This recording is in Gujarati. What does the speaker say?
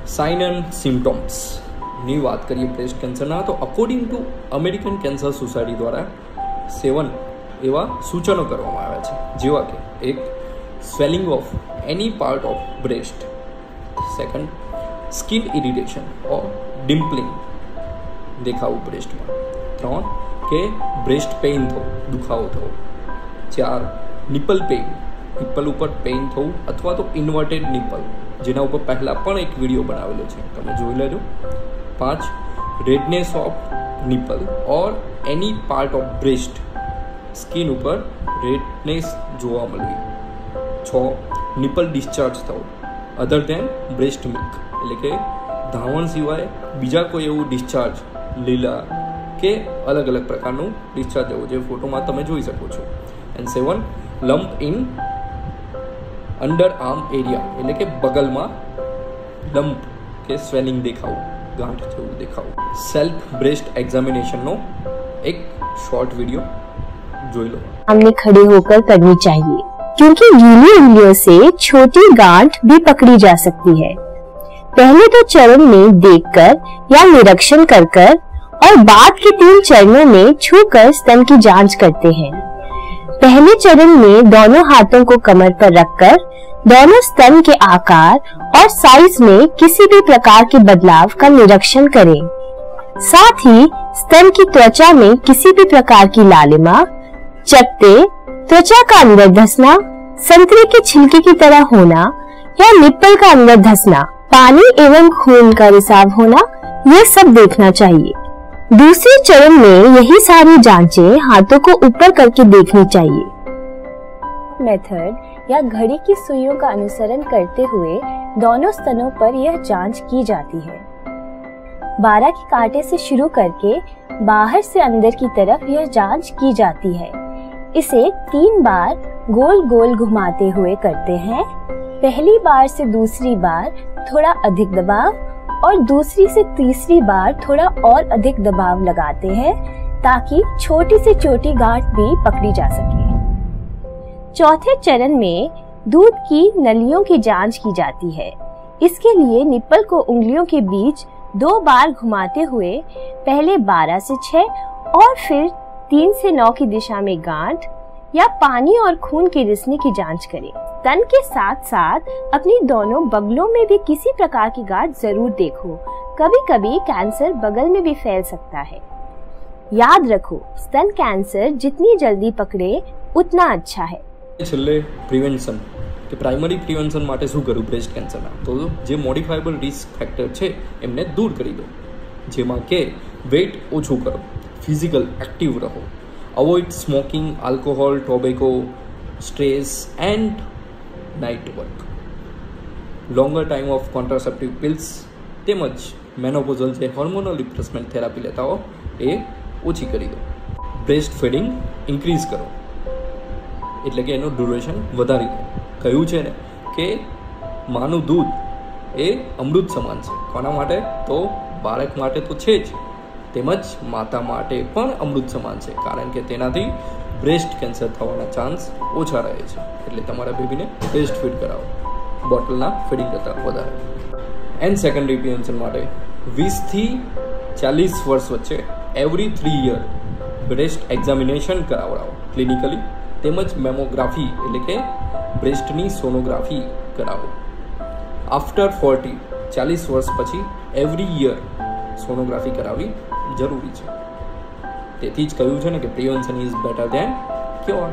સાઇન એન્ડ સિમ્ટમ્સ ની વાત કરીએ બ્રેસ્ટ કેન્સરના, તો according to American cancer society દ્વારા 7 એવા સૂચનો કરવામાં આવ્યા છે, જેવા કે 1. Swelling of any part of breast. 2. Skin irritation or dimpling, દેખાવું બ્રેસ્ટમાં. 3. કે બ્રેસ્ટ પેઇન થવું, દુખાવો થવો. 4. નિપલ પેઇન, નિપલ ઉપર પેઇન થવું અથવા તો ઇન્વર્ટેડ નિપલ, જેના ઉપર પહેલાં પણ એક વિડીયો બનાવેલો છે, તમે જોઈ લેજો. 5. Redness of nipple or any part of breast, skin ઉપર રેડનેસ જોવા મળવી. 6. નિપલ ડિસ્ચાર્જ થવું અધર ધેન બ્રેસ્ટ મિલ્ક, એટલે કે ધાવણ સિવાય બીજા કોઈ એવું ડિસ્ચાર્જ, લીલા કે અલગ અલગ પ્રકારનું ડિસ્ચાર્જ એવું, જે ફોટોમાં તમે જોઈ શકો છો. And 7. Lump in under arm area, એટલે કે બગલમાં લમ્પ કે સ્વેલિંગ દેખાવું, ગાંઠ જેવું દેખાવું. સેલ્ફ બ્રેસ્ટ એग्जामिनेशनનો एक शॉर्ट वीडियो જોઈ લો. हमने खड़े होकर करनी चाहिए, क्योंकि गीली उंगलियों से छोटी गांठ भी पकड़ी जा सकती है। पहले तो चरण में देखकर या निरीक्षण कर और बाद के 3 चरणों में छूकर स्तन की जांच करते हैं। पहले चरण में दोनों हाथों को कमर पर रखकर दोनों स्तन के आकार और साइज में किसी भी प्रकार के बदलाव का निरीक्षण करें। साथ ही स्तन की त्वचा में किसी भी प्रकार की लालिमा, चकत्ते, त्वचा का अंदर धंसना, संतरे के छिलके की तरह होना या निप्पल का अंदर धंसना, पानी एवं खून का रिसाव होना, ये सब देखना चाहिए। दूसरे चरण में यही सारी जांचें हाथों को ऊपर करके देखनी चाहिए। मेथड या घड़ी की सुइयों का अनुसरण करते हुए दोनों स्तनों पर यह जांच की जाती है। 12 के कांटे से शुरू करके बाहर से अंदर की तरफ यह जांच की जाती है। इसे 3 बार गोल गोल घुमाते हुए करते हैं। पहली बार से दूसरी बार थोड़ा अधिक दबाव और दूसरी से तीसरी बार थोड़ा और अधिक दबाव लगाते हैं, ताकि छोटी से छोटी गांठ भी पकड़ी जा सके। चौथे चरण में दूध की नलियों की जांच की जाती है। इसके लिए निप्पल को उंगलियों के बीच 2 बार घुमाते हुए पहले 12 से 6 और फिर 3 से 9 की दिशा में गांठ या पानी और खून के रिसने की जांच करें। स्तन के साथ साथ अपनी दोनों बगलों में भी किसी प्रकार की गांठ जरूर देखो। कभी कभी कैंसर बगल में भी फैल सकता है। याद रखो, स्तन कैंसर जितनी जल्दी पकड़े उतना अच्छा है। છેલ્લે પ્રિવેન્શન કે પ્રાઇમરી પ્રિવેન્શન માટે શું કરવું બ્રેસ્ટ કેન્સરના, તો જે મોડિફાયેબલ રિસ્ક ફેક્ટર છે એમને દૂર કરી દો, જેમાં કે વેઇટ ઓછું કરો, ફિઝિકલ એક્ટિવ રહો, avoid smoking, alcohol, tobacco, stress and night work, longer time of contraceptive pills, તેમજ મેનોપોઝલ જે હોર્મોનલ રિપ્લેસમેન્ટ થેરાપી લેતા હો એ ઓછી કરી દો. બ્રેસ્ટ ફીડિંગ ઇન્ક્રીઝ કરો, એટલે કે એનું ડ્યુરેશન વધારી દો. કહ્યું છે ને કે માનું દૂધ એ અમૃત સમાન છે. કોના માટે? તો બાળક માટે તો છે જ, તેમજ માતા માટે પણ અમૃત સમાન છે, કારણ કે તેનાથી બ્રેસ્ટ કેન્સર થવાના ચાન્સ ઓછા રહે છે. એટલે તમારા બેબીને બ્રેસ્ટ ફીડ કરાવો બોટલના ફીડિંગ કરતાં વધારે. એન્ડ સેકન્ડરી પ્રિવેન્શન માટે 20 થી 40 વર્ષ વચ્ચે એવરી 3 યર બ્રેસ્ટ એક્ઝામિનેશન કરાવડાવો ક્લિનિકલી, તેમજ મેમોગ્રાફી એટલે કે બ્રેસ્ટની સોનોગ્રાફી કરાવો. આફ્ટર 40 વર્ષ પછી એવરી યર સોનોગ્રાફી કરાવવી જરૂરી છે. તેથી જ કહ્યું છે ને કે prevention is better than cure.